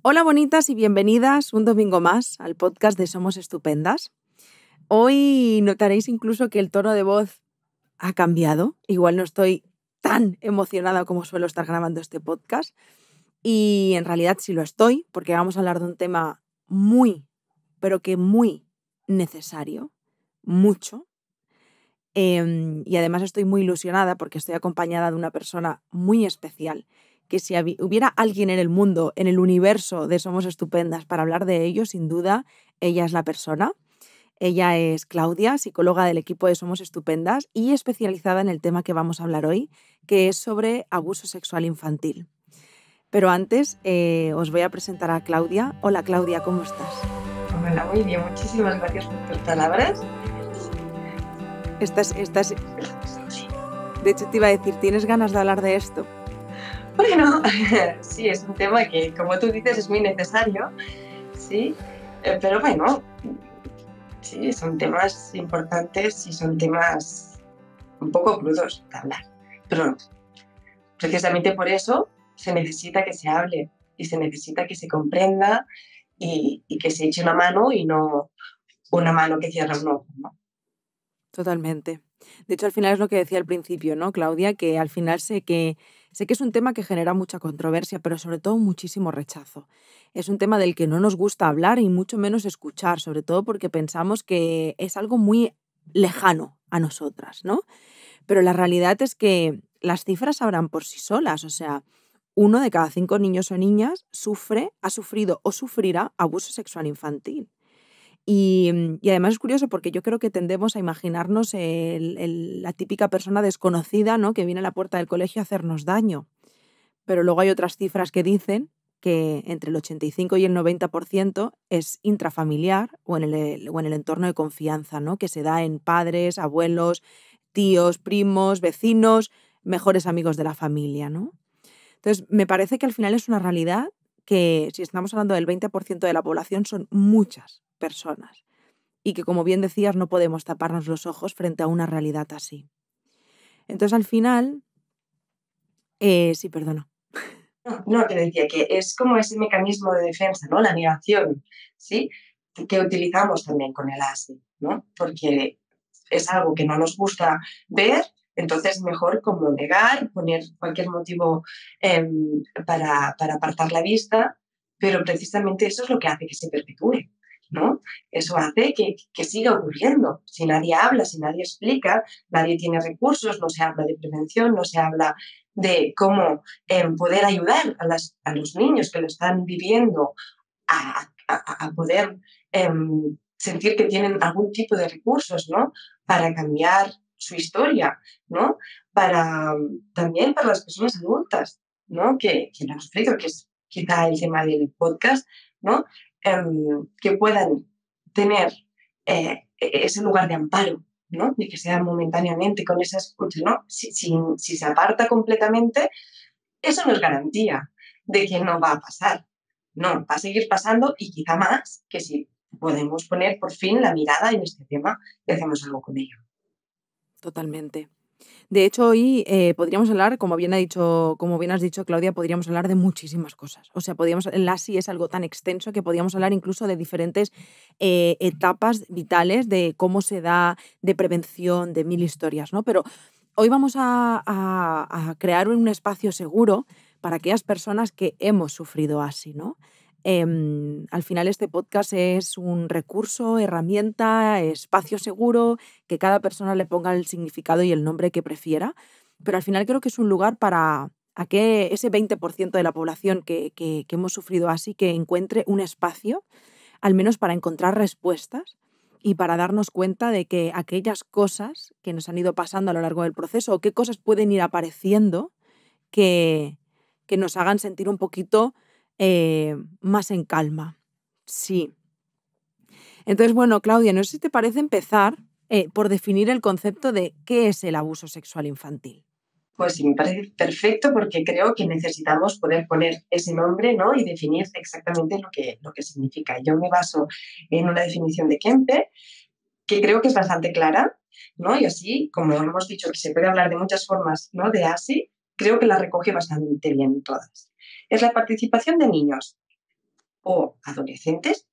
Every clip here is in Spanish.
Hola bonitas y bienvenidas un domingo más al podcast de Somos Estupendas. Hoy notaréis incluso que el tono de voz ha cambiado. Igual no estoy tan emocionada como suelo estar grabando este podcast. Y en realidad sí lo estoy, porque vamos a hablar de un tema muy, pero que muy necesario, mucho. Y además estoy muy ilusionada porque estoy acompañada de una persona muy especial, que si hubiera alguien en el mundo, en el universo de Somos Estupendas para hablar de ello, sin duda, ella es la persona. Ella es Claudia, psicóloga del equipo de Somos Estupendas y especializada en el tema que vamos a hablar hoy, que es sobre abuso sexual infantil. Pero antes os voy a presentar a Claudia. Hola Claudia, ¿cómo estás? Hola, muy bien, muchísimas gracias por tus palabras. De hecho, te iba a decir, ¿tienes ganas de hablar de esto? Bueno, sí, es un tema que, como tú dices, es muy necesario, sí, pero bueno, sí, son temas importantes y son temas un poco crudos de hablar, pero precisamente por eso se necesita que se hable y se necesita que se comprenda y que se eche una mano y no una mano que cierra un ojo, ¿no? Totalmente. De hecho, al final es lo que decía al principio, ¿no, Claudia? Que al final sé que es un tema que genera mucha controversia, pero sobre todo muchísimo rechazo. Es un tema del que no nos gusta hablar y mucho menos escuchar, sobre todo porque pensamos que es algo muy lejano a nosotras, ¿no? Pero la realidad es que las cifras hablan por sí solas, o sea, 1 de cada 5 niños o niñas ha sufrido o sufrirá abuso sexual infantil. Y además es curioso porque yo creo que tendemos a imaginarnos la típica persona desconocida, ¿no?, que viene a la puerta del colegio a hacernos daño. Pero luego hay otras cifras que dicen que entre el 85 y el 90% es intrafamiliar o en el entorno de confianza, ¿no?, que se da en padres, abuelos, tíos, primos, vecinos, mejores amigos de la familia, ¿no? Entonces, me parece que al final es una realidad que, si estamos hablando del 20% de la población, son muchas personas y que, como bien decías, no podemos taparnos los ojos frente a una realidad así. Entonces, al final, sí, perdona. No, te decía que es como ese mecanismo de defensa, ¿no? La negación, ¿sí? Que utilizamos también con el ASI, ¿no? Porque es algo que no nos gusta ver, entonces mejor como negar, poner cualquier motivo para apartar la vista, pero precisamente eso es lo que hace que se perpetúe, ¿no? Eso hace que siga ocurriendo. Si nadie habla, si nadie explica, nadie tiene recursos, no se habla de prevención, no se habla de cómo poder ayudar a los niños que lo están viviendo a poder sentir que tienen algún tipo de recursos, ¿no? Para cambiar su historia, ¿no? También para las personas adultas, ¿no? Que lo han sufrido, que es quizá el tema del podcast, ¿no? Que puedan tener ese lugar de amparo, ¿no? Y que sea momentáneamente con esa escucha, ¿no? Si se aparta completamente, eso no es garantía de que no va a pasar. No, va a seguir pasando y quizá más que si podemos poner por fin la mirada en este tema y hacemos algo con ello. Totalmente. De hecho, hoy podríamos hablar, como bien has dicho, Claudia, podríamos hablar de muchísimas cosas. O sea, el ASI es algo tan extenso que podríamos hablar incluso de diferentes etapas vitales de cómo se da, de prevención, de mil historias, ¿no? Pero hoy vamos a crear un espacio seguro para aquellas personas que hemos sufrido ASI, ¿no? Al final este podcast es un recurso, herramienta, espacio seguro, que cada persona le ponga el significado y el nombre que prefiera, pero al final creo que es un lugar para que ese 20% de la población que hemos sufrido así, que encuentre un espacio, al menos para encontrar respuestas y para darnos cuenta de que aquellas cosas que nos han ido pasando a lo largo del proceso o qué cosas pueden ir apareciendo que, que nos hagan sentir un poquito más en calma. Sí. Entonces, bueno, Claudia, no sé si te parece empezar por definir el concepto de qué es el abuso sexual infantil. Pues sí, me parece perfecto porque creo que necesitamos poder poner ese nombre, ¿no? Y definir exactamente lo que significa. Yo me baso en una definición de Kempe que creo que es bastante clara, ¿no? Y así, como hemos dicho, que se puede hablar de muchas formas, ¿no? De ASI, creo que la recoge bastante bien todas. Es la participación de niños o adolescentes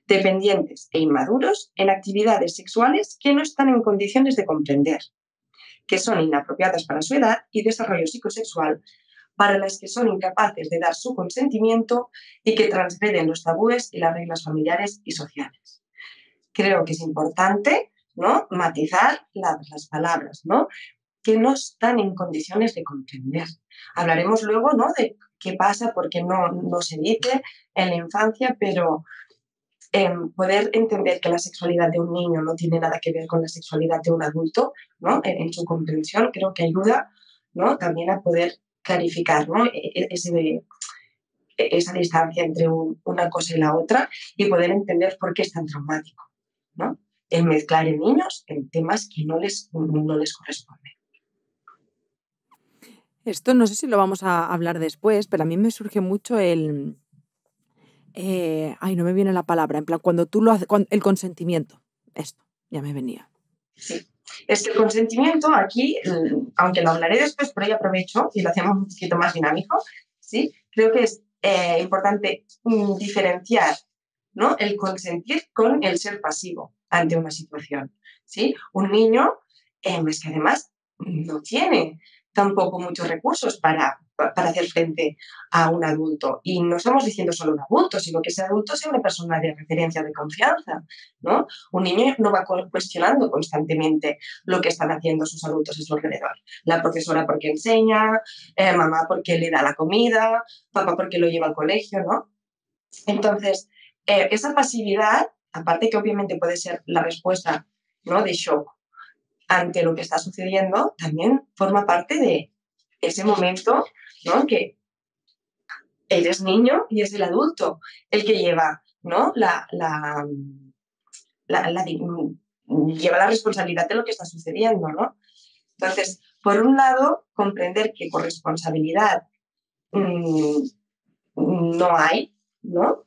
dependientes e inmaduros en actividades sexuales que no están en condiciones de comprender, que son inapropiadas para su edad y desarrollo psicosexual, para las que son incapaces de dar su consentimiento y que transgreden los tabúes y las reglas familiares y sociales. Creo que es importante, ¿no?, matizar las palabras, ¿no?, que no están en condiciones de comprender. Hablaremos luego, ¿no?, de qué pasa, por qué no se dice en la infancia, pero poder entender que la sexualidad de un niño no tiene nada que ver con la sexualidad de un adulto, ¿no?, en su comprensión, creo que ayuda, ¿no?, también a poder clarificar, ¿no?, esa distancia entre una cosa y la otra y poder entender por qué es tan traumático, ¿no?, el mezclar en niños en temas que no les corresponden. Esto no sé si lo vamos a hablar después, pero a mí me surge mucho ay, no me viene la palabra, en plan, cuando tú lo haces, el consentimiento. Esto, ya me venía. Sí, es que el consentimiento aquí, aunque lo hablaré después, pero ya aprovecho y lo hacemos un poquito más dinámico, ¿sí? Creo que es importante diferenciar, ¿no?, el consentir con el ser pasivo ante una situación, ¿sí? Un niño es que además no tiene tampoco muchos recursos para hacer frente a un adulto. Y no estamos diciendo solo un adulto, sino que ese adulto sea una persona de referencia, de confianza, ¿no? Un niño no va cuestionando constantemente lo que están haciendo sus adultos a su alrededor. La profesora porque enseña, mamá porque le da la comida, papá porque lo lleva al colegio, ¿no? Entonces, esa pasividad, aparte que obviamente puede ser la respuesta, ¿no?, de shock ante lo que está sucediendo, también forma parte de ese momento, ¿no?, que eres niño y es el adulto el que lleva, ¿no?, lleva la responsabilidad de lo que está sucediendo, ¿no? Entonces, por un lado, comprender que corresponsabilidad no hay, ¿no?,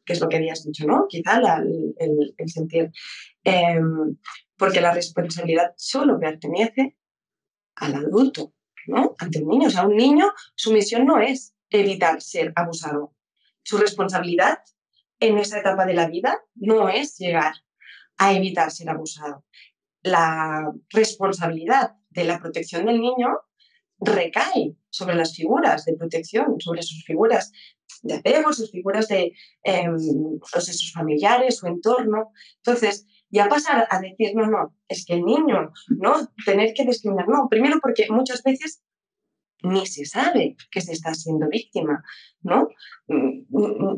que es lo que habías dicho, ¿no? Quizá el sentir, eh, porque la responsabilidad solo pertenece al adulto, ¿no?, ante un niño. O sea, un niño, su misión no es evitar ser abusado. Su responsabilidad en esa etapa de la vida no es llegar a evitar ser abusado. La responsabilidad de la protección del niño recae sobre las figuras de protección, sobre sus figuras de apego, sus figuras de sus familiares, su entorno. Entonces, ya pasar a decir, no, es que el niño, no, tener que discriminar, no, primero porque muchas veces ni se sabe que se está siendo víctima, ¿no?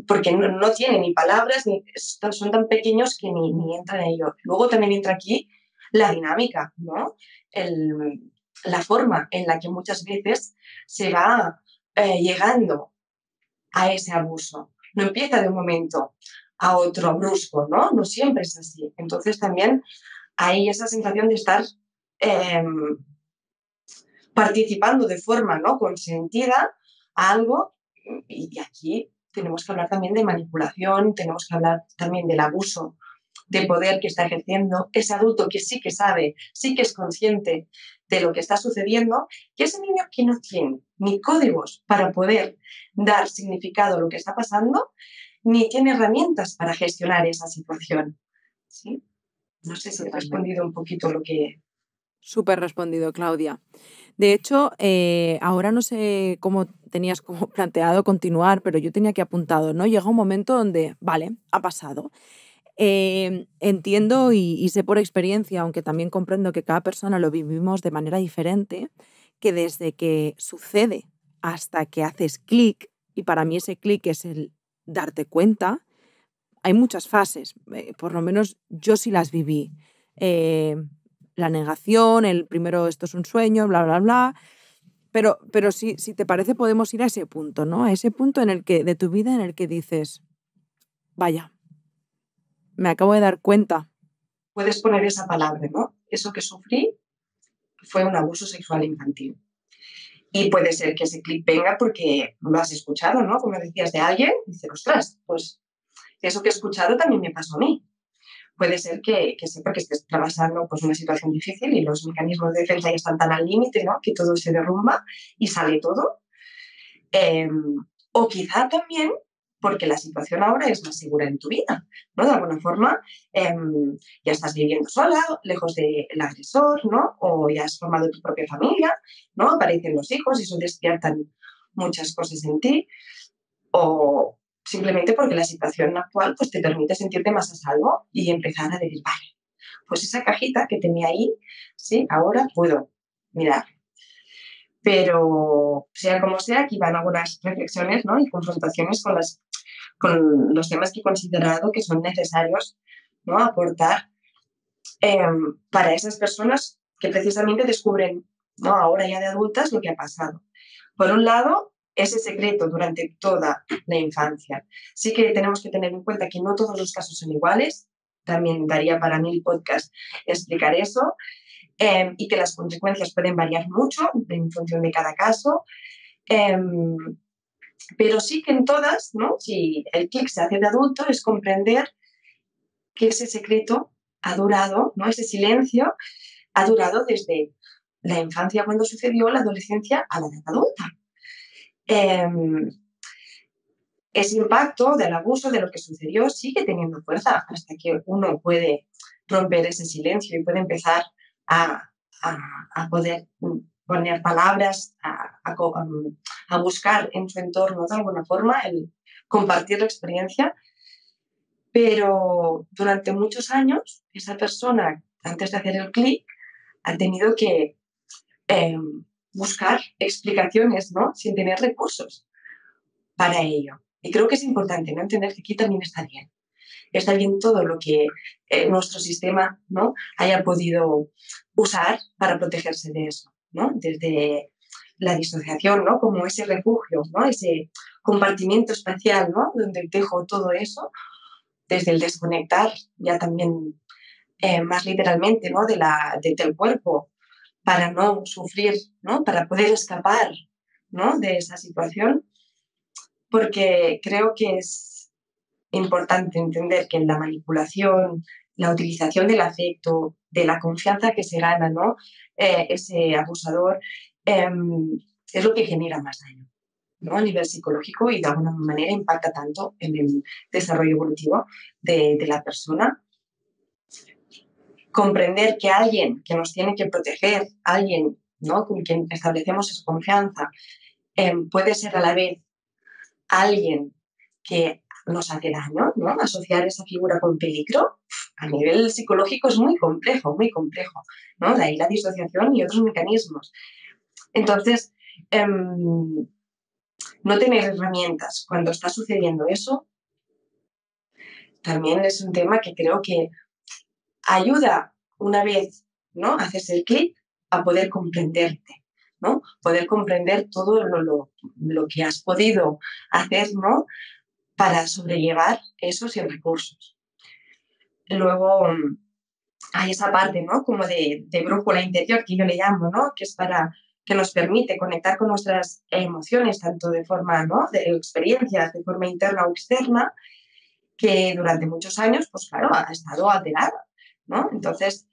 Porque no tiene ni palabras, ni son tan pequeños que ni entran en ello. Luego también entra aquí la dinámica, ¿no? La forma en la que muchas veces se va llegando a ese abuso. No empieza de un momento a otro brusco, ¿no? No siempre es así. Entonces también hay esa sensación de estar participando de forma no consentida a algo, y aquí tenemos que hablar también de manipulación, tenemos que hablar también del abuso de poder que está ejerciendo ese adulto que sí que sabe, sí que es consciente de lo que está sucediendo, y ese niño que no tiene ni códigos para poder dar significado a lo que está pasando, ni tiene herramientas para gestionar esa situación, ¿sí? No sé si he respondido un poquito lo que... Súper respondido, Claudia. De hecho, ahora no sé cómo tenías como planteado continuar, pero yo tenía que apuntado, ¿no? Llega un momento donde, vale, ha pasado. Entiendo y sé por experiencia, aunque también comprendo que cada persona lo vivimos de manera diferente, que desde que sucede hasta que haces clic, y para mí ese clic es el darte cuenta, hay muchas fases, por lo menos yo sí las viví. Eh, la negación, el primero esto es un sueño, bla, bla, bla. Pero si te parece podemos ir a ese punto, ¿no? A ese punto en el que, de tu vida en el que dices, vaya, me acabo de dar cuenta. Puedes poner esa palabra, ¿no? Eso que sufrí fue un abuso sexual infantil. Y puede ser que ese clip venga porque lo has escuchado, ¿no? Como decías, de alguien, y dices, ostras, pues eso que he escuchado también me pasó a mí. Puede ser que sepa que estés atravesando pues, una situación difícil y los mecanismos de defensa ya están tan al límite, ¿no?, que todo se derrumba y sale todo. O quizá también porque la situación ahora es más segura en tu vida, ¿no? De alguna forma, ya estás viviendo sola, lejos del agresor, ¿no? O ya has formado tu propia familia, ¿no? Aparecen los hijos y eso despiertan muchas cosas en ti, o simplemente porque la situación actual pues, te permite sentirte más a salvo y empezar a decir, vale, pues esa cajita que tenía ahí, sí, ahora puedo mirar. Pero sea como sea, aquí van algunas reflexiones, ¿no? Y confrontaciones con los temas que he considerado que son necesarios, ¿no? Aportar para esas personas que precisamente descubren, ¿no? Ahora ya de adultas lo que ha pasado. Por un lado, ese secreto durante toda la infancia. Sí que tenemos que tener en cuenta que no todos los casos son iguales, también daría para 1000 podcasts explicar eso, y que las consecuencias pueden variar mucho en función de cada caso, pero sí que en todas, ¿no? Si el clic se hace de adulto, es comprender que ese secreto ha durado, ¿no? Ese silencio ha durado desde la infancia cuando sucedió, la adolescencia a la edad adulta. Ese impacto del abuso, de lo que sucedió, sigue teniendo fuerza hasta que uno puede romper ese silencio y puede empezar a, a poder poner palabras, a buscar en su entorno de alguna forma el compartir la experiencia. Pero durante muchos años, esa persona, antes de hacer el clic, ha tenido que buscar explicaciones, ¿no? Sin tener recursos para ello. Y creo que es importante, ¿no? Entender que aquí también está bien. Está bien todo lo que nuestro sistema, ¿no? haya podido usar para protegerse de eso, ¿no? Desde la disociación, ¿no? Como ese refugio, ¿no? Ese compartimiento espacial, ¿no? Donde dejo todo eso, desde el desconectar ya también más literalmente, ¿no? del cuerpo, para no sufrir, ¿no? Para poder escapar, ¿no? De esa situación, porque creo que es importante entender que en la manipulación, la utilización del afecto, de la confianza que se gana, ¿no? Ese abusador, es lo que genera más daño, ¿no? A nivel psicológico y de alguna manera impacta tanto en el desarrollo evolutivo de la persona. Comprender que alguien que nos tiene que proteger, alguien, ¿no? con quien establecemos esa confianza, puede ser a la vez alguien que nos hace daño, ¿no? Asociar esa figura con peligro, a nivel psicológico es muy complejo, ¿no? De ahí la disociación y otros mecanismos. Entonces, no tener herramientas cuando está sucediendo eso también es un tema que creo que ayuda una vez, ¿no? A hacerse el clic a poder comprenderte, ¿no? Poder comprender todo lo que has podido hacer, ¿no? Para sobrellevar eso sin recursos. Luego hay esa parte, ¿no? Como de brújula interior, que yo le llamo, ¿no? Que es para que nos permite conectar con nuestras emociones, tanto de forma, ¿no? De experiencias, de forma interna o externa, que durante muchos años, pues claro, ha estado alterada, ¿no? Entonces,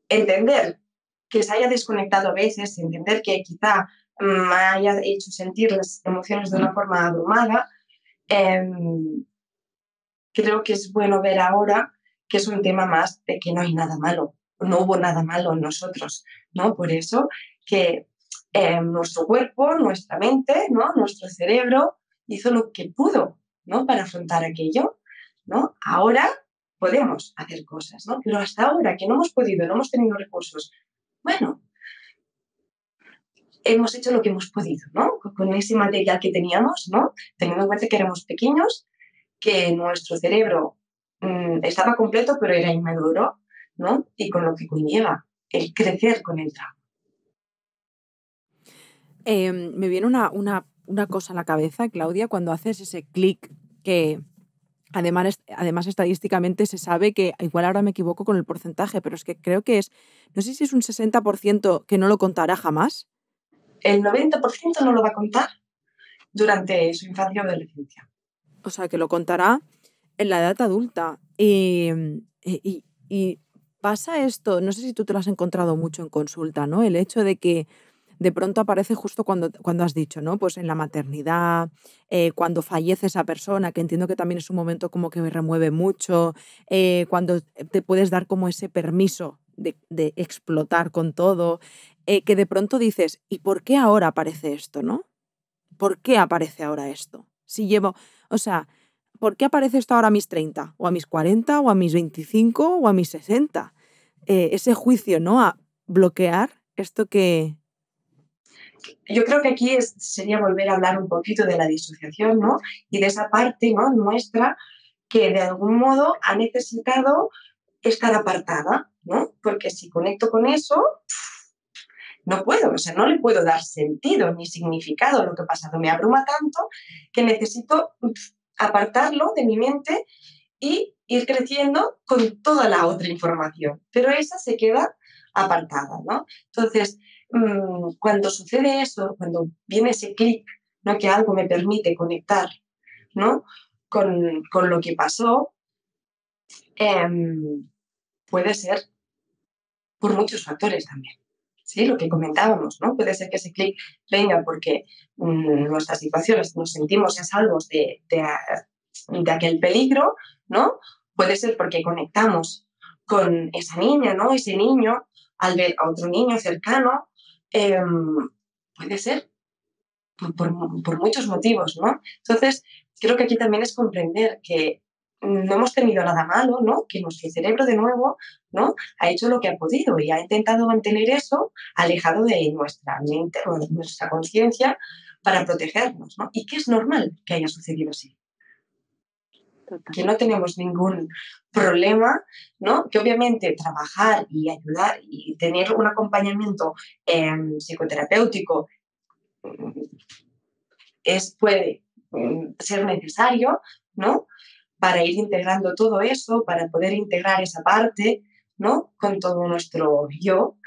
entender que se haya desconectado a veces, entender que quizá me haya hecho sentir las emociones de una forma abrumada, creo que es bueno ver ahora que es un tema más de que no hay nada malo, no hubo nada malo en nosotros, ¿no? Por eso que nuestro cuerpo, nuestra mente, ¿no? Nuestro cerebro hizo lo que pudo, ¿no? Para afrontar aquello, ¿no? Ahora podemos hacer cosas, ¿no? Pero hasta ahora que no hemos podido, no hemos tenido recursos, bueno, hemos hecho lo que hemos podido, ¿no? Con ese material que teníamos, ¿no? Teniendo en cuenta que éramos pequeños, que nuestro cerebro estaba completo, pero era inmaduro, ¿no? Y con lo que conlleva el crecer con el trauma. Me viene una cosa a la cabeza, Claudia, cuando haces ese clic que además estadísticamente se sabe que, igual ahora me equivoco con el porcentaje, pero es que creo que es, no sé si es un 60% que no lo contará jamás. El 90% no lo va a contar durante su infancia o adolescencia. O sea, que lo contará en la edad adulta. Y pasa esto, no sé si tú te lo has encontrado mucho en consulta, ¿no? El hecho de que de pronto aparece justo cuando has dicho, ¿no? Pues en la maternidad, cuando fallece esa persona, que entiendo que también es un momento como que me remueve mucho, cuando te puedes dar como ese permiso de explotar con todo, que de pronto dices, ¿y por qué ahora aparece esto, no? ¿Por qué aparece ahora esto? Si llevo, o sea, ¿por qué aparece esto ahora a mis 30 o a mis 40 o a mis 25 o a mis 60? Ese juicio, ¿no? A bloquear esto que... Yo creo que aquí sería volver a hablar un poquito de la disociación, ¿no? Y de esa parte, ¿no? Nuestra que de algún modo ha necesitado estar apartada, ¿no? Porque si conecto con eso, no puedo, o sea, no le puedo dar sentido ni significado a lo que ha pasado. Me abruma tanto que necesito apartarlo de mi mente y ir creciendo con toda la otra información. Pero esa se queda apartada, ¿no? Entonces, cuando sucede eso, cuando viene ese clic, ¿no? Que algo me permite conectar, ¿no? Con lo que pasó, puede ser por muchos factores también. Sí, lo que comentábamos, ¿no? Puede ser que ese clic venga porque nuestras situaciones nos sentimos a salvos de aquel peligro, ¿no? Puede ser porque conectamos con esa niña, ¿no? Ese niño al ver a otro niño cercano. Eh, Puede ser por muchos motivos, ¿no? Entonces, creo que aquí también es comprender que no hemos tenido nada malo, ¿no? Que nuestro cerebro de nuevo, ¿no? Ha hecho lo que ha podido y ha intentado mantener eso alejado de nuestra mente o de nuestra conciencia para protegernos, ¿no? Y que es normal que haya sucedido así, Total. que no tenemos ningún problema, ¿no? Que obviamente trabajar y ayudar y tener un acompañamiento psicoterapéutico puede ser necesario, ¿no? Para ir integrando todo eso, para poder integrar esa parte, ¿no? Con todo nuestro yo,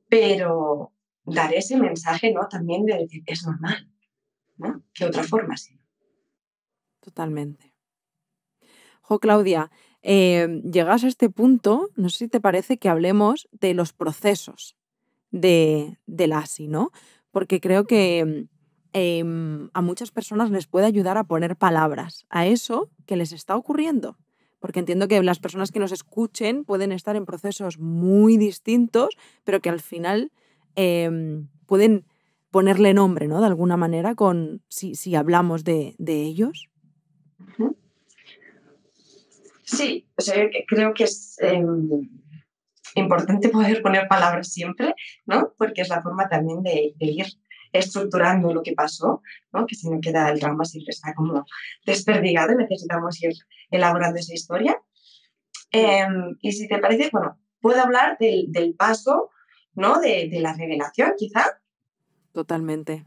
pero dar ese mensaje, ¿no? También de decir que es normal, ¿no? Que otra forma sí. Totalmente. Jo, Claudia, llegas a este punto, no sé si te parece que hablemos de los procesos del ASI, ¿no? Porque creo que a muchas personas les puede ayudar a poner palabras a eso que les está ocurriendo. Porque entiendo que las personas que nos escuchen pueden estar en procesos muy distintos, pero que al final pueden ponerle nombre, ¿no? De alguna manera, si hablamos de ellos. Ujú. Sí, o sea, creo que es importante poder poner palabras siempre, ¿no? Porque es la forma también de ir estructurando lo que pasó, ¿no? Que si no queda el drama siempre está como desperdigado y necesitamos ir elaborando esa historia. Y si te parece, bueno, puedo hablar del paso, ¿no? De la revelación, quizá. Totalmente.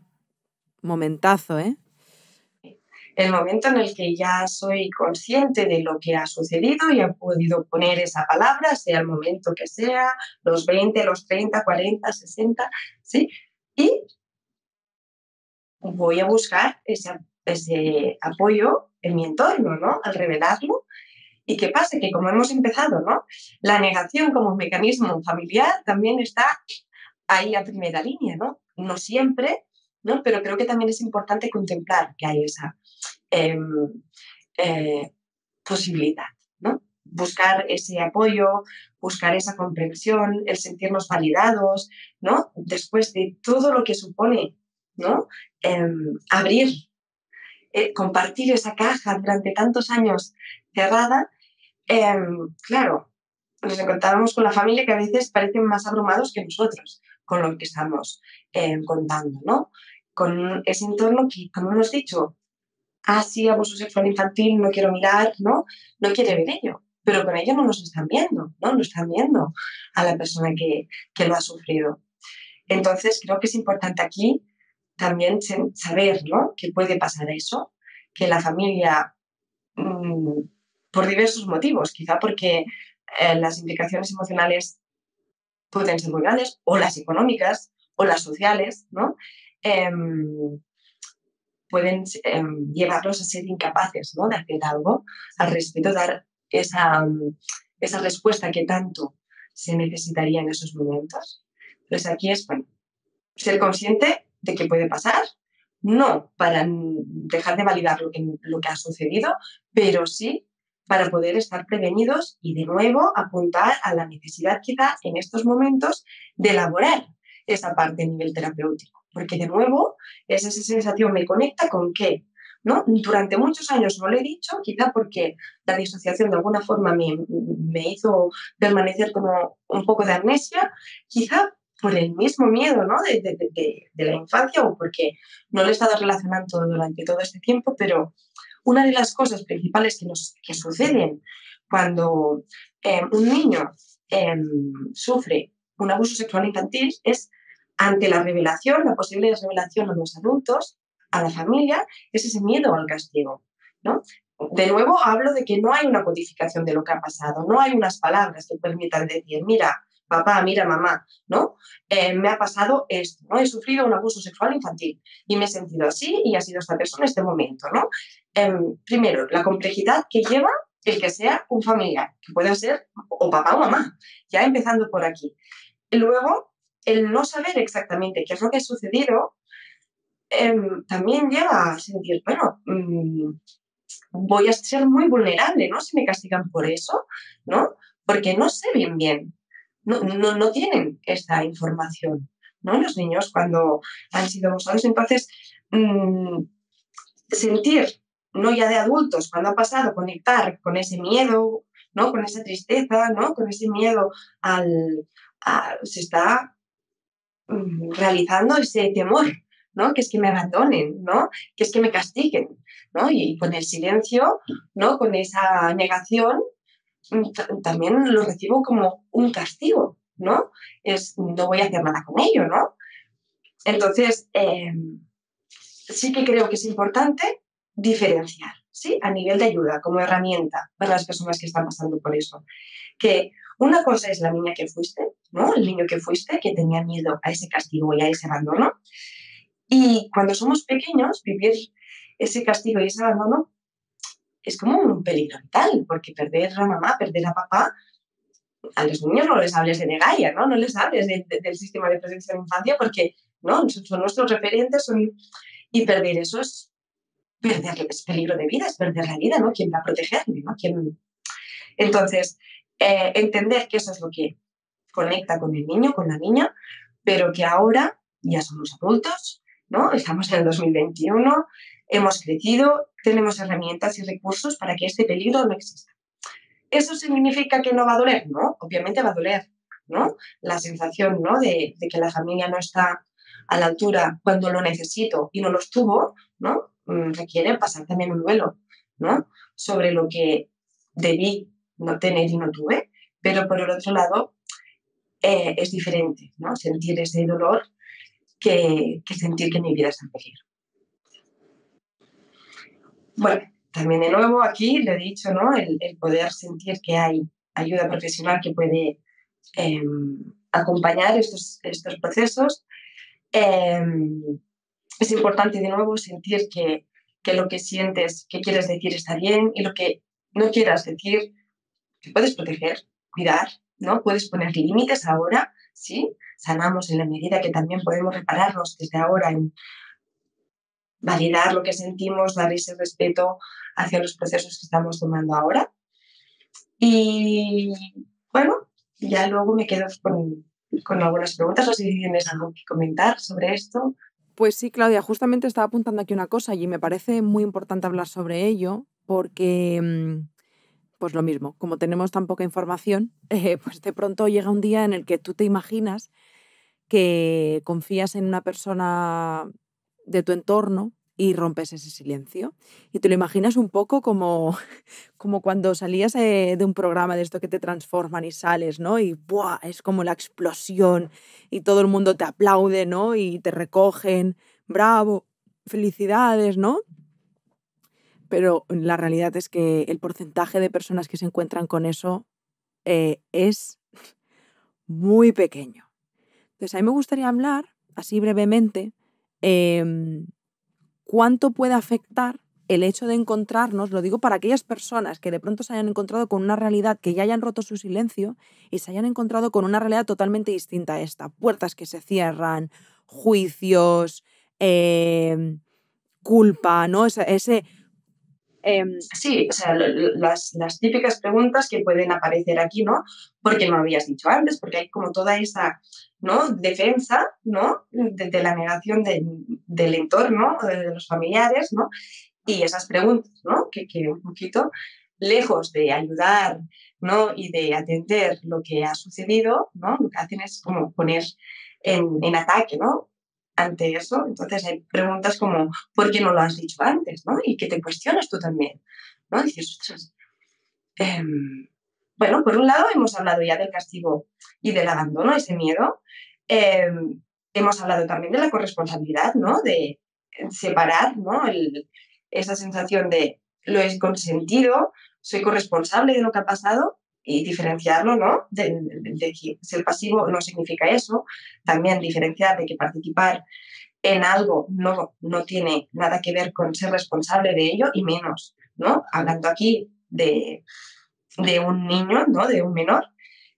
Momentazo, ¿eh? El momento en el que ya soy consciente de lo que ha sucedido y he podido poner esa palabra, sea el momento que sea, los 20, los 30, 40, 60, ¿sí? Y voy a buscar ese apoyo en mi entorno, ¿no? Al revelarlo. ¿Y qué pasa? Que como hemos empezado, ¿no? La negación como mecanismo familiar también está ahí a primera línea, ¿no? No siempre, ¿no? Pero creo que también es importante contemplar que hay esa eh, eh, posibilidad, ¿no? Buscar ese apoyo, buscar esa comprensión, el sentirnos validados, ¿no? Después de todo lo que supone, ¿no? Abrir, compartir esa caja durante tantos años cerrada, claro, nos encontrábamos con la familia que a veces parecen más abrumados que nosotros con lo que estamos contando, ¿no? Con ese entorno que, como hemos dicho, sí, abuso sexual infantil, no quiero mirar, ¿no? No quiere ver ello, pero con ello no nos están viendo, ¿no? No están viendo a la persona que lo ha sufrido. Entonces, creo que es importante aquí también saber, ¿no? Que puede pasar eso, que la familia, mmm, por diversos motivos, quizá porque las implicaciones emocionales pueden ser muy grandes, o las económicas, o las sociales, ¿no? Em, pueden llevarlos a ser incapaces, ¿no? De hacer algo al respecto, dar esa respuesta que tanto se necesitaría en esos momentos. Entonces aquí es, bueno, ser consciente de que puede pasar, no para dejar de validar lo que ha sucedido, pero sí para poder estar prevenidos y de nuevo apuntar a la necesidad quizá en estos momentos de elaborar esa parte a nivel terapéutico, porque de nuevo es esa sensación, me conecta con qué, ¿no? Durante muchos años no lo he dicho, quizá porque la disociación de alguna forma me hizo permanecer como un poco de amnesia, quizá por el mismo miedo, ¿no? de la infancia o porque no lo he estado relacionando durante todo este tiempo, pero una de las cosas principales que suceden cuando un niño sufre un abuso sexual infantil es ante la revelación, la posible revelación a los adultos, a la familia, es ese miedo al castigo, ¿no? De nuevo, hablo de que no hay una codificación de lo que ha pasado, no hay unas palabras que permitan decir, mira, papá, mira, mamá, ¿no? Me ha pasado esto, ¿no? He sufrido un abuso sexual infantil y me he sentido así y ha sido esta persona en este momento, ¿no? Primero, la complejidad que lleva el que sea un familiar, que pueda ser o papá o mamá, ya empezando por aquí. Y luego, el no saber exactamente qué es lo que ha sucedido también lleva a sentir, bueno, voy a ser muy vulnerable, ¿no? Si me castigan por eso, ¿no? Porque no sé bien. No tienen esta información, ¿no? Los niños cuando han sido abusados. Entonces, sentir, no ya de adultos, cuando ha pasado, conectar con ese miedo, ¿no? Con esa tristeza, ¿no? Con ese miedo se está realizando ese temor, ¿no? Que es que me abandonen, ¿no? Que es que me castiguen, ¿no? Y con el silencio, ¿no? Con esa negación, también lo recibo como un castigo, ¿no? No voy a hacer nada con ello, ¿no? Entonces, sí que creo que es importante diferenciar, ¿sí? A nivel de ayuda, como herramienta para las personas que están pasando por eso. Que una cosa es la niña que fuiste, ¿no? El niño que fuiste, que tenía miedo a ese castigo y a ese abandono. Y cuando somos pequeños, vivir ese castigo y ese abandono es como un peligro vital, porque perder a mamá, perder a papá, a los niños no les hables de Negaia, ¿no? No les hables del sistema de protección de infancia porque, ¿no? Son nuestros referentes y perder eso es peligro de vida, es perder la vida, ¿no? ¿Quién va a protegerme, ¿no? Entonces, entender que eso es lo que conecta con el niño, con la niña, pero que ahora ya somos adultos, ¿no? Estamos en el 2021, hemos crecido, tenemos herramientas y recursos para que este peligro no exista. ¿Eso significa que no va a doler? No, obviamente va a doler, ¿no? La sensación, ¿no? de que la familia no está a la altura cuando lo necesito y no lo estuvo, ¿no? Requiere pasar también un duelo, ¿no? Sobre lo que debí no tener y no tuve, pero por el otro lado es diferente, ¿no? Sentir ese dolor que sentir que mi vida está en peligro. Bueno, también de nuevo aquí le he dicho, ¿no? El poder sentir que hay ayuda profesional que puede acompañar estos procesos. Es importante de nuevo sentir que lo que sientes, que quieres decir está bien y lo que no quieras decir, te puedes proteger, cuidar, ¿no? Puedes poner límites ahora, ¿sí? Sanamos en la medida que también podemos repararnos desde ahora en validar lo que sentimos, dar ese respeto hacia los procesos que estamos tomando ahora. Y bueno, ya luego me quedo con algunas preguntas. No sé si tienes algo que comentar sobre esto. Pues sí, Claudia, justamente estaba apuntando aquí una cosa y me parece muy importante hablar sobre ello porque, pues lo mismo, como tenemos tan poca información, pues de pronto llega un día en el que tú te imaginas que confías en una persona de tu entorno y rompes ese silencio. Y te lo imaginas un poco como, como cuando salías de un programa de esto que te transforman y sales, ¿no? Y ¡buah! Es como la explosión y todo el mundo te aplaude, ¿no? Y te recogen, bravo, felicidades, ¿no? Pero la realidad es que el porcentaje de personas que se encuentran con eso es muy pequeño. Entonces, a mí me gustaría hablar, así brevemente, cuánto puede afectar el hecho de encontrarnos, lo digo para aquellas personas que de pronto se hayan encontrado con una realidad, que ya hayan roto su silencio y se hayan encontrado con una realidad totalmente distinta a esta. Puertas que se cierran, juicios, culpa, ¿no? Ese Sí, o sea, las típicas preguntas que pueden aparecer aquí, ¿no? Porque no lo habías dicho antes, porque hay como toda esa, ¿no? Defensa, ¿no? De la negación del entorno, de los familiares, ¿no? Y esas preguntas, ¿no? Que un poquito, lejos de ayudar, ¿no? Y de atender lo que ha sucedido, ¿no? Lo que hacen es como poner en ataque, ¿no? Ante eso. Entonces hay preguntas como, ¿por qué no lo has dicho antes, ¿no? Y que te cuestionas tú también, ¿no? Dices, ostras, bueno, por un lado hemos hablado ya del castigo y del abandono, ese miedo. Hemos hablado también de la corresponsabilidad, ¿no? De separar, ¿no? Esa sensación de lo he consentido, soy corresponsable de lo que ha pasado y diferenciarlo, ¿no? De que ser pasivo no significa eso. También diferenciar de que participar en algo no tiene nada que ver con ser responsable de ello y menos, ¿no? Hablando aquí de un niño, ¿no? De un menor.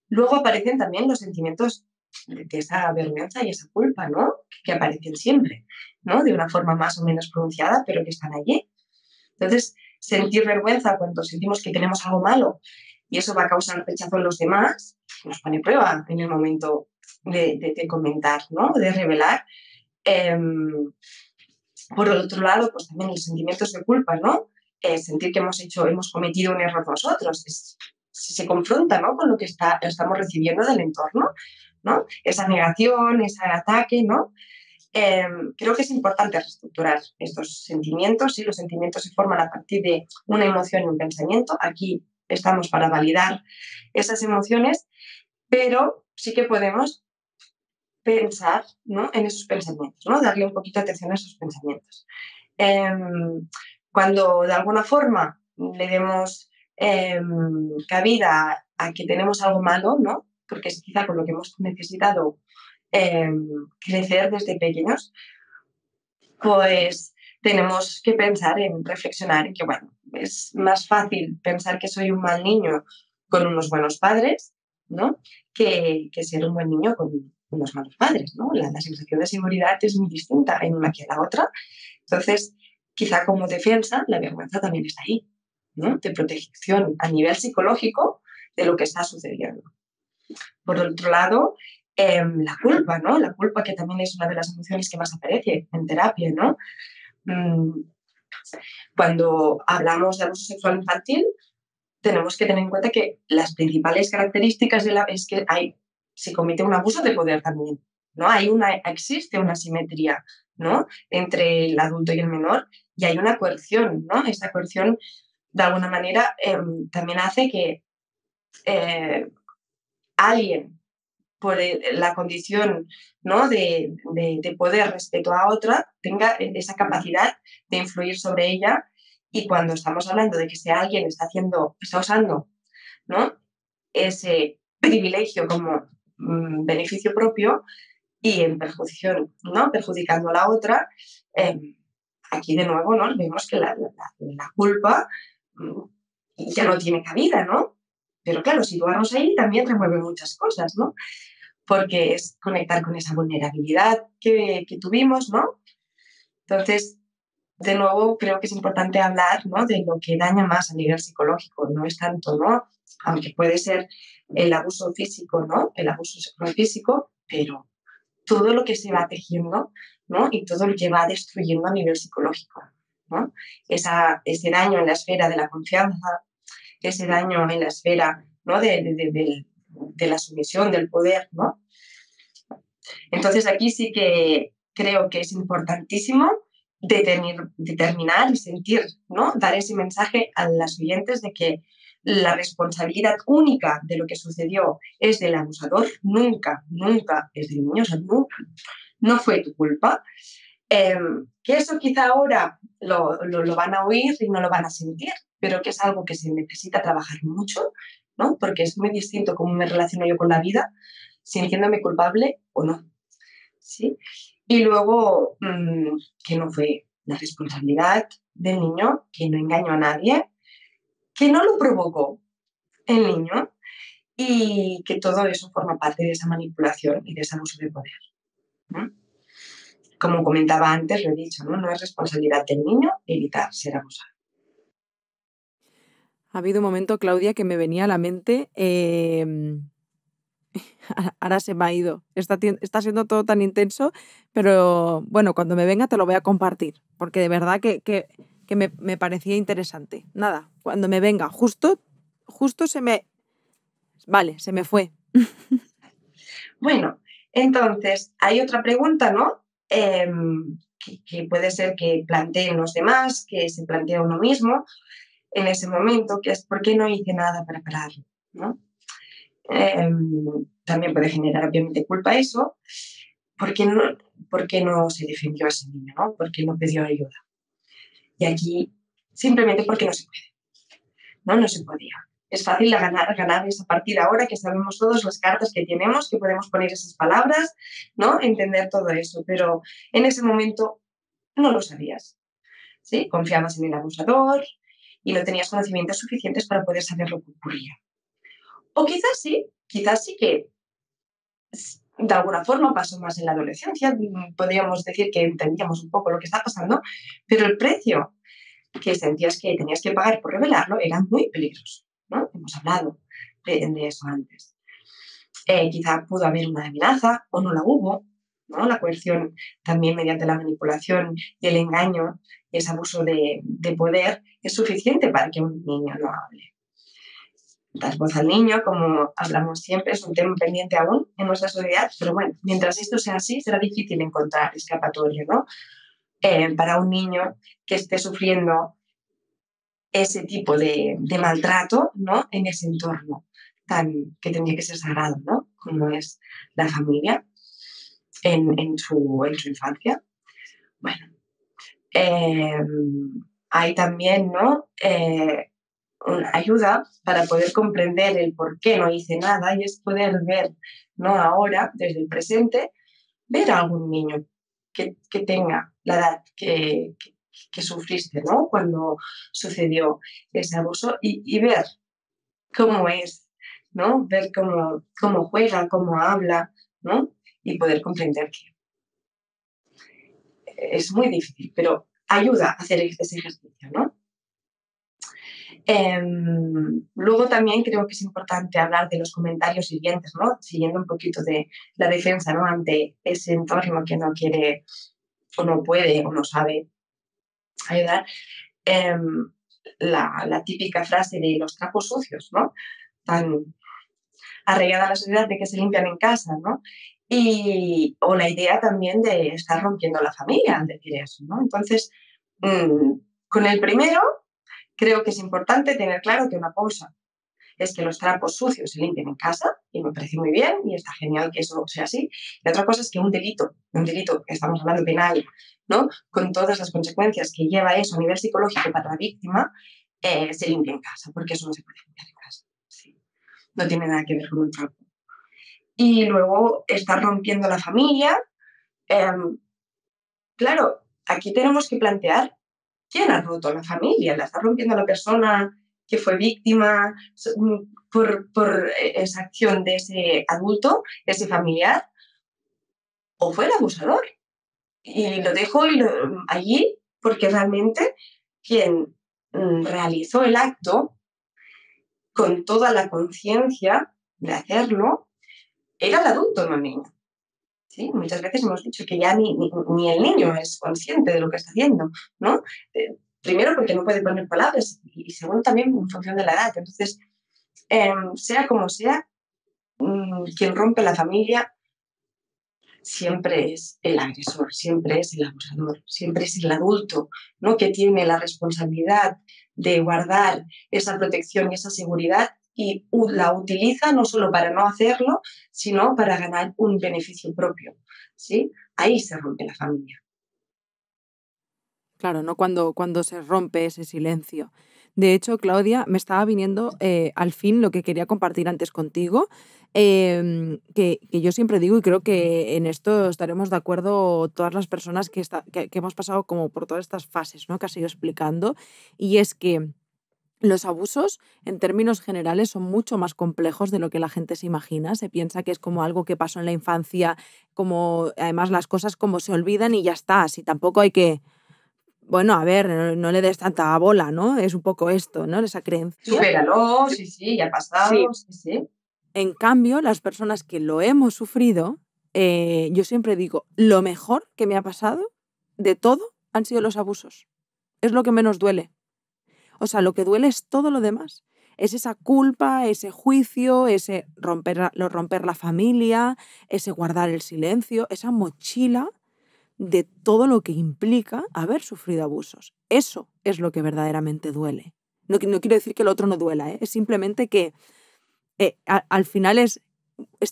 Luego aparecen también los sentimientos de esa vergüenza y esa culpa, ¿no? Que aparecen siempre, ¿no? De una forma más o menos pronunciada, pero que están allí. Entonces, sentir vergüenza cuando sentimos que tenemos algo malo y eso va a causar rechazo en los demás, nos pone prueba en el momento de comentar, ¿no? De revelar. Por el otro lado, pues también los sentimientos de culpa, ¿no? Sentir que hemos cometido un error nosotros, se confronta, ¿no? Con lo que estamos recibiendo del entorno, ¿no? Esa negación, ese ataque, ¿no? Creo que es importante reestructurar estos sentimientos. ¿Sí? Los sentimientos se forman a partir de una emoción y un pensamiento. Aquí estamos para validar esas emociones, pero sí que podemos pensar, ¿no? En esos pensamientos, ¿no? Darle un poquito de atención a esos pensamientos. Cuando de alguna forma le demos cabida a que tenemos algo malo, ¿no? Porque es quizá con lo que hemos necesitado crecer desde pequeños, pues tenemos que pensar en reflexionar en que, bueno, es más fácil pensar que soy un mal niño con unos buenos padres, ¿no? Que ser un buen niño con unos malos padres, ¿no? La sensación de seguridad es muy distinta en una que en la otra. Entonces, quizá como defensa, la vergüenza también está ahí, ¿no? De protección a nivel psicológico de lo que está sucediendo. Por otro lado, la culpa, ¿no? La culpa que también es una de las emociones que más aparece en terapia, ¿no? Mm, Cuando hablamos de abuso sexual infantil, tenemos que tener en cuenta que las principales características es que se comete un abuso de poder también, ¿no? Existe una simetría, ¿no? Entre el adulto y el menor y hay una coerción, ¿no? Esa coerción, de alguna manera, también hace que alguien por la condición, ¿no? de poder respecto a otra, tenga esa capacidad de influir sobre ella. Y cuando estamos hablando de que ese alguien está usando, ¿no? ese privilegio como beneficio propio y en perjudicación, ¿no? Perjudicando a la otra, eh, aquí de nuevo, ¿no? Vemos que la culpa mm, ya no tiene cabida, ¿no? Pero claro, situarnos ahí también remueve muchas cosas, ¿no? Porque es conectar con esa vulnerabilidad que tuvimos, ¿no? Entonces, de nuevo, creo que es importante hablar, ¿no? De lo que daña más a nivel psicológico. No es tanto, ¿no? Aunque puede ser el abuso físico, ¿no? El abuso sexual físico, pero todo lo que se va tejiendo, ¿no? Y todo lo que va destruyendo a nivel psicológico, ¿no? Ese daño en la esfera de la confianza, ese daño en la esfera, ¿no? De la sumisión, del poder, ¿no? Entonces aquí sí que creo que es importantísimo determinar y sentir, ¿no? Dar ese mensaje a las oyentes de que la responsabilidad única de lo que sucedió es del abusador, nunca, nunca es del niño, o sea, no fue tu culpa. Que eso quizá ahora lo van a oír y no lo van a sentir, pero que es algo que se necesita trabajar mucho, ¿no? Porque es muy distinto cómo me relaciono yo con la vida, sintiéndome culpable o no. ¿Sí? Y luego, que no fue la responsabilidad del niño, que no engañó a nadie, que no lo provocó el niño y que todo eso forma parte de esa manipulación y de ese abuso de poder, ¿no? como comentaba antes, lo he dicho, ¿no? No es responsabilidad del niño evitar ser abusado. Ha habido un momento, Claudia, que me venía a la mente, ahora se me ha ido. Está siendo todo tan intenso, pero bueno, cuando me venga te lo voy a compartir, porque de verdad que me parecía interesante. Nada, cuando me venga, justo se me... Vale, se me fue. Bueno, entonces hay otra pregunta, ¿no? Que puede ser que planteen los demás, que se plantea uno mismo en ese momento, que es ¿por qué no hice nada para pararlo? ¿No? También puede generar obviamente culpa eso. ¿Por qué no, por qué no se defendió a ese niño? ¿No? ¿Por qué no pidió ayuda? Y aquí simplemente porque no se puede, ¿no? No se podía. Es fácil ganar esa partida ahora que sabemos todas las cartas que tenemos, que podemos poner esas palabras, ¿no? Entender todo eso, pero en ese momento no lo sabías, ¿sí? Confiabas en el abusador y no tenías conocimientos suficientes para poder saber lo que ocurría. O quizás sí que de alguna forma pasó más en la adolescencia, podríamos decir que entendíamos un poco lo que está pasando, pero el precio que sentías que tenías que pagar por revelarlo era muy peligroso, ¿no? Hemos hablado de eso antes. Quizá pudo haber una amenaza o no la hubo, ¿no? La coerción también mediante la manipulación y el engaño y ese abuso de poder es suficiente para que un niño no hable. Dar voz al niño, como hablamos siempre, es un tema pendiente aún en nuestra sociedad, pero bueno, mientras esto sea así, será difícil encontrar escapatoria, ¿no? Para un niño que esté sufriendo ese tipo de maltrato, ¿no? En ese entorno que tendría que ser sagrado, ¿no? Como es la familia en su infancia. Bueno, eh, hay también, ¿no? Una ayuda para poder comprender el por qué no hice nada y es poder ver, ¿no? Ahora, desde el presente, ver a algún niño que tenga la edad que sufriste, ¿no? Cuando sucedió ese abuso y ver cómo es, ¿no? Ver cómo juega, cómo habla, ¿no? Y poder comprender que es muy difícil, pero ayuda a hacer ese ejercicio, ¿no? Luego también creo que es importante hablar de los comentarios hirientes, ¿no? Siguiendo un poquito de la defensa, ¿no? Ante ese entorno que no quiere o no puede o no sabe ayudar. La típica frase de los trapos sucios, ¿no? Tan arraigada a la sociedad de que se limpian en casa, ¿no? O la idea también de estar rompiendo la familia al decir eso, ¿no? Entonces, con el primero, creo que es importante tener claro que una cosa es que los trapos sucios se limpien en casa, y me parece muy bien, y está genial que eso sea así. Y otra cosa es que un delito, estamos hablando penal, ¿no? Con todas las consecuencias que lleva eso a nivel psicológico para la víctima, se limpie en casa, porque eso no se puede limpiar en casa. Sí. No tiene nada que ver con un trapo. Y luego estar rompiendo la familia. Claro, aquí tenemos que plantear quién ha roto la familia. ¿La está rompiendo la persona que fue víctima por esa acción de ese adulto, ese familiar, o fue el abusador? Y lo dejo allí porque realmente quien realizó el acto con toda la conciencia de hacerlo era el adulto, no el niño. ¿Sí? Muchas veces hemos dicho que ya ni el niño es consciente de lo que está haciendo, ¿no? Primero porque no puede poner palabras y segundo también en función de la edad. Entonces, sea como sea, quien rompe la familia siempre es el agresor, siempre es el abusador, siempre es el adulto, ¿no? Que tiene la responsabilidad de guardar esa protección y esa seguridad y la utiliza no solo para no hacerlo, sino para ganar un beneficio propio, ¿sí? Ahí se rompe la familia. Claro, ¿no? Cuando se rompe ese silencio. De hecho, Claudia, me estaba viniendo al fin lo que quería compartir antes contigo, que yo siempre digo, y creo que en esto estaremos de acuerdo todas las personas que hemos pasado como por todas estas fases, ¿no? Que has ido explicando, y es que Los abusos, en términos generales, son mucho más complejos de lo que la gente se imagina. Se piensa que es como algo que pasó en la infancia, como además las cosas como se olvidan y ya está. Así tampoco hay que, bueno, a ver, no le des tanta bola, ¿no? Es un poco esto, ¿no? Esa creencia. Supéralo, sí, sí, ya ha Sí. pasado, sí, sí. En cambio, las personas que lo hemos sufrido, yo siempre digo, lo mejor que me ha pasado de todo han sido los abusos. Es lo que menos duele. O sea, lo que duele es todo lo demás. Es esa culpa, ese juicio, ese romper la familia, ese guardar el silencio, esa mochila de todo lo que implica haber sufrido abusos. Eso es lo que verdaderamente duele. No quiero decir que el otro no duela, ¿eh? Es simplemente que al final es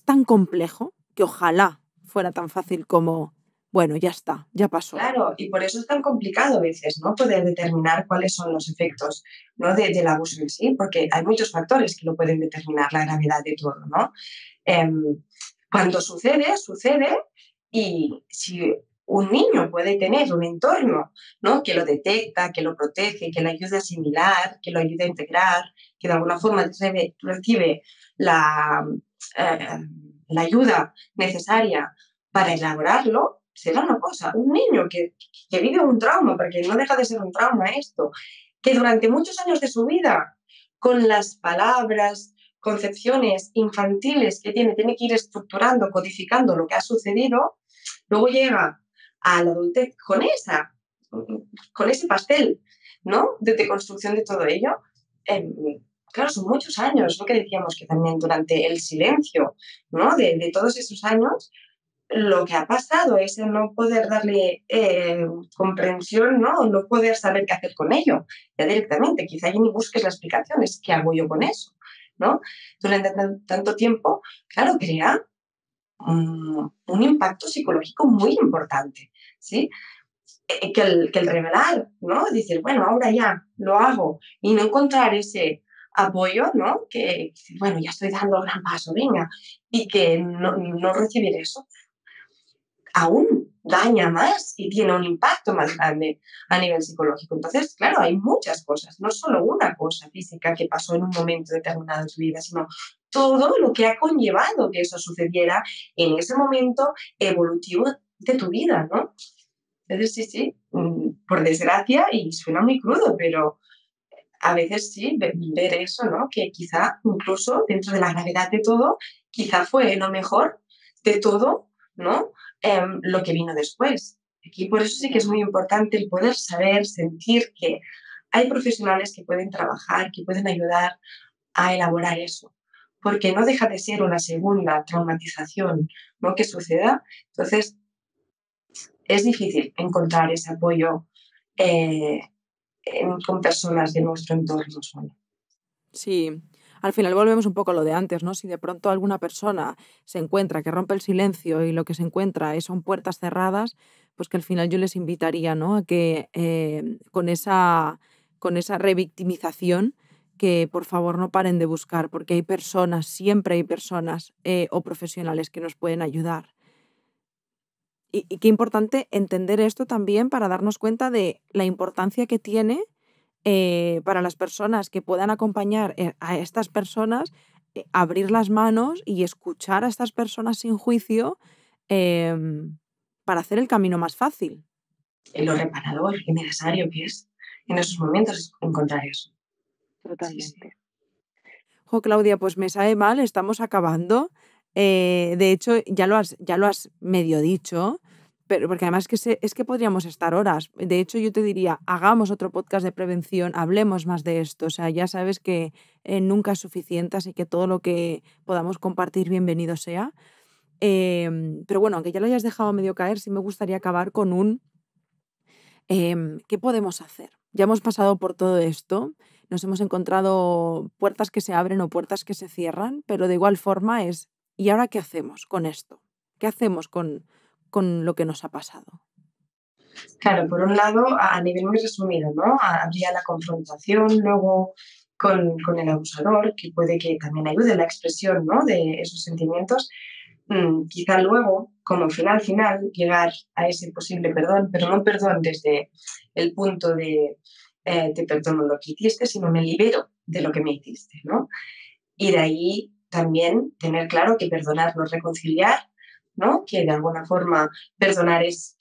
tan complejo que ojalá fuera tan fácil como, bueno, ya está, ya pasó. Claro, y por eso es tan complicado a veces, ¿no? Poder determinar cuáles son los efectos, ¿no? Del abuso en sí, porque hay muchos factores que lo pueden determinar la gravedad de todo, ¿no? Em, Cuando sucede, sucede, y si un niño puede tener un entorno, ¿no? Que lo detecta, que lo protege, que le ayude a asimilar, que lo ayude a integrar, que de alguna forma recibe la, eh, la ayuda necesaria para elaborarlo, será una cosa. Un niño que vive un trauma, porque no deja de ser un trauma esto, que durante muchos años de su vida, con las palabras, concepciones infantiles que tiene que ir estructurando, codificando lo que ha sucedido, luego llega a la adultez con ese pastel, ¿no? De construcción de todo ello. Eh, claro, son muchos años, lo que decíamos que también durante el silencio, ¿no? De todos esos años, lo que ha pasado es el no poder darle comprensión, ¿no? No poder saber qué hacer con ello, ya directamente. Quizá ya ni busques la explicación, es qué hago yo con eso, ¿no? Durante tanto tiempo, claro, crea un impacto psicológico muy importante, ¿sí? Que el revelar, ¿no? Decir, bueno, ahora ya lo hago y no encontrar ese apoyo, ¿no? Que bueno, ya estoy dando el gran paso, venga, y que no recibir eso aún daña más y tiene un impacto más grande a nivel psicológico. Entonces, claro, hay muchas cosas, no solo una cosa física que pasó en un momento determinado de tu vida, sino todo lo que ha conllevado que eso sucediera en ese momento evolutivo de tu vida, ¿no? Entonces, sí, sí, por desgracia, y suena muy crudo, pero a veces sí, ver eso, ¿no? Que quizá incluso dentro de la gravedad de todo, quizá fue lo mejor de todo, ¿no? Lo que vino después. Aquí por eso sí que es muy importante el poder saber, sentir que hay profesionales que pueden trabajar, que pueden ayudar a elaborar eso, porque no deja de ser una segunda traumatización, ¿no? Que suceda. Entonces, es difícil encontrar ese apoyo eh, con personas de nuestro entorno solo. Sí, al final volvemos un poco a lo de antes, ¿no? Si de pronto alguna persona se encuentra que rompe el silencio y lo que se encuentra son puertas cerradas, pues que al final yo les invitaría, ¿no? A que con esa revictimización, que por favor no paren de buscar, porque hay personas, siempre hay personas o profesionales que nos pueden ayudar. Y qué importante entender esto también para darnos cuenta de la importancia que tiene para las personas que puedan acompañar a estas personas, abrir las manos y escuchar a estas personas sin juicio em, para hacer el camino más fácil. En lo reparador y necesario que es en esos momentos encontrar eso. Sí, sí. Totalmente. Jo, Claudia, pues me sabe mal, estamos acabando. De hecho, ya lo has medio dicho, pero porque además es que podríamos estar horas. De hecho, yo te diría, hagamos otro podcast de prevención, hablemos más de esto. O sea, ya sabes que nunca es suficiente, así que todo lo que podamos compartir, bienvenido sea. Pero bueno, aunque ya lo hayas dejado medio caer, sí me gustaría acabar con ¿qué podemos hacer? Ya hemos pasado por todo esto, nos hemos encontrado puertas que se abren o puertas que se cierran, pero de igual forma es, ¿y ahora qué hacemos con esto? ¿Qué hacemos con lo que nos ha pasado? Claro, por un lado, a nivel muy resumido, ¿no? Habría la confrontación luego con el abusador, que puede que también ayude la expresión, ¿no? De esos sentimientos. Quizá luego, como final, llegar a ese posible perdón, pero no perdón desde el punto te perdono lo que hiciste, sino me libero de lo que me hiciste, ¿no? Y de ahí también tener claro que perdonar no es reconciliar, ¿no? Que de alguna forma perdonar es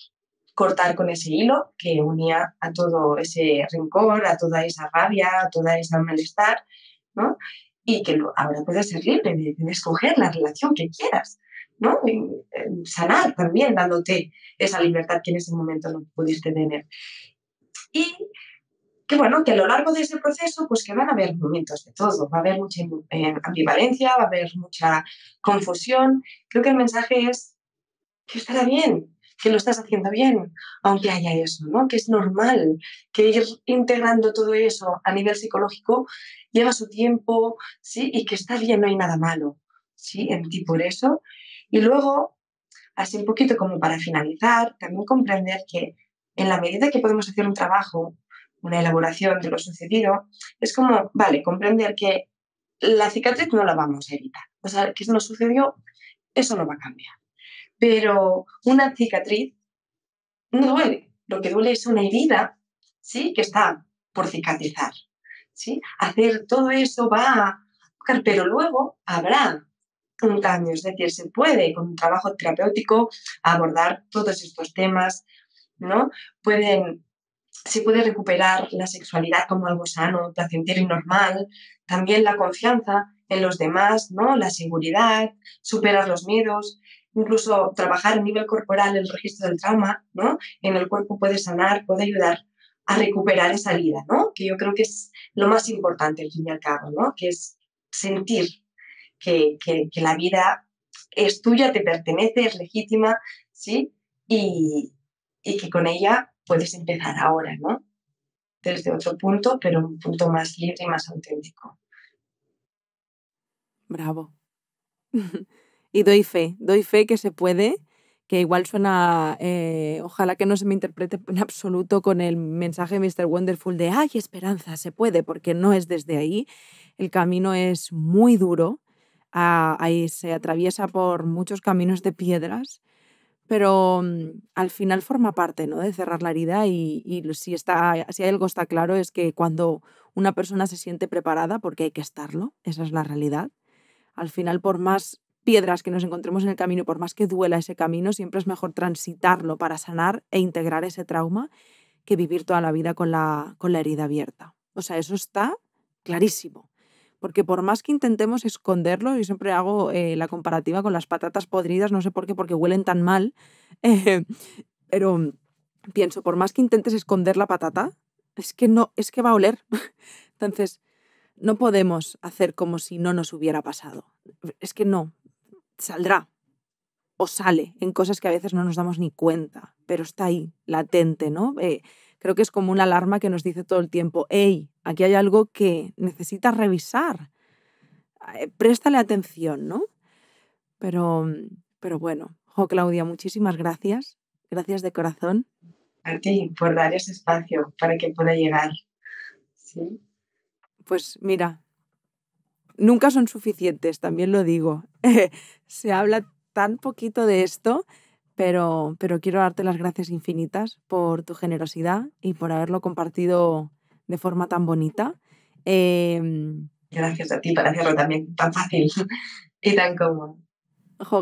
cortar con ese hilo que unía a todo ese rencor, a toda esa rabia, a toda esa malestar, ¿no? Y que ahora puedes ser libre de escoger la relación que quieras, ¿no? Sanar también, dándote esa libertad que en ese momento no pudiste tener. Y que bueno, que a lo largo de ese proceso, pues que van a haber momentos de todo, va a haber mucha ambivalencia, va a haber mucha confusión. Creo que el mensaje es que estará bien, que lo estás haciendo bien, aunque haya eso, ¿no? Que es normal, que ir integrando todo eso a nivel psicológico lleva su tiempo, ¿sí? Y que está bien, no hay nada malo, ¿sí? En ti por eso. Y luego, así un poquito como para finalizar, también comprender que en la medida que podemos hacer un trabajo, una elaboración de lo sucedido, es como, vale, comprender que la cicatriz no la vamos a evitar. O sea, que nos sucedió, eso no va a cambiar. Pero una cicatriz no duele. Lo que duele es una herida, ¿sí? Que está por cicatrizar, ¿sí? Hacer todo eso va a... Pero luego habrá un cambio, es decir, se puede con un trabajo terapéutico abordar todos estos temas, ¿no? Se puede recuperar la sexualidad como algo sano, placentero y normal, también la confianza en los demás, ¿no? La seguridad, superar los miedos, incluso trabajar a nivel corporal el registro del trauma, ¿no? En el cuerpo puede sanar, puede ayudar a recuperar esa vida, ¿no? Que yo creo que es lo más importante al fin y al cabo, ¿no? Que es sentir que la vida es tuya, te pertenece, es legítima, ¿sí? Y que con ella puedes empezar ahora, ¿no? Desde otro punto, pero un punto más libre y más auténtico. Bravo. Y doy fe que se puede, que igual suena, ojalá que no se me interprete en absoluto con el mensaje de Mr. Wonderful de ¡ay, esperanza! Se puede, porque no es desde ahí. El camino es muy duro, ahí se atraviesa por muchos caminos de piedras, pero al final forma parte, ¿no? De cerrar la herida y si algo está claro es que cuando una persona se siente preparada, porque hay que estarlo, esa es la realidad, al final, por más piedras que nos encontremos en el camino, por más que duela ese camino, siempre es mejor transitarlo para sanar e integrar ese trauma que vivir toda la vida con la herida abierta. O sea, eso está clarísimo. Porque por más que intentemos esconderlo, yo siempre hago la comparativa con las patatas podridas, no sé por qué, porque huelen tan mal, eh, pero pienso, por más que intentes esconder la patata, es que no, es que va a oler. Entonces, no podemos hacer como si no nos hubiera pasado. Es que no, saldrá o sale en cosas que a veces no nos damos ni cuenta, pero está ahí, latente, ¿no? Creo que es como una alarma que nos dice todo el tiempo, hey, aquí hay algo que necesitas revisar, préstale atención, ¿no? Pero, pero bueno, Claudia, muchísimas gracias, gracias de corazón. A ti, por dar ese espacio para que pueda llegar. ¿Sí? Pues mira, nunca son suficientes, también lo digo. Se habla tan poquito de esto, pero quiero darte las gracias infinitas por tu generosidad y por haberlo compartido de forma tan bonita. Gracias a ti para hacerlo también tan fácil y tan cómodo.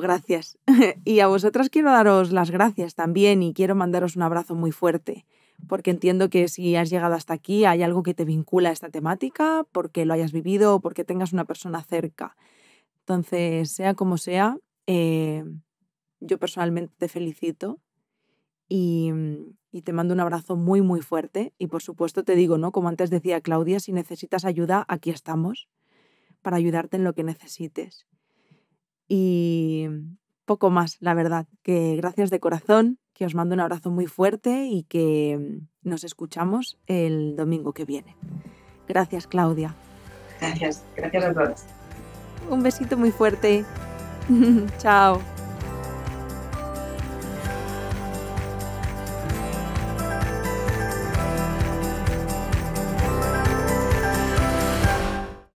Gracias. Y a vosotras quiero daros las gracias también y quiero mandaros un abrazo muy fuerte, porque entiendo que si has llegado hasta aquí hay algo que te vincula a esta temática, porque lo hayas vivido o porque tengas una persona cerca. Entonces, sea como sea, yo personalmente te felicito y te mando un abrazo muy, muy fuerte. Y por supuesto te digo, ¿no? Como antes decía Claudia, si necesitas ayuda, aquí estamos para ayudarte en lo que necesites. Y poco más, la verdad, que gracias de corazón, que os mando un abrazo muy fuerte y que nos escuchamos el domingo que viene. Gracias, Claudia. Gracias a todos. Un besito muy fuerte. Chao.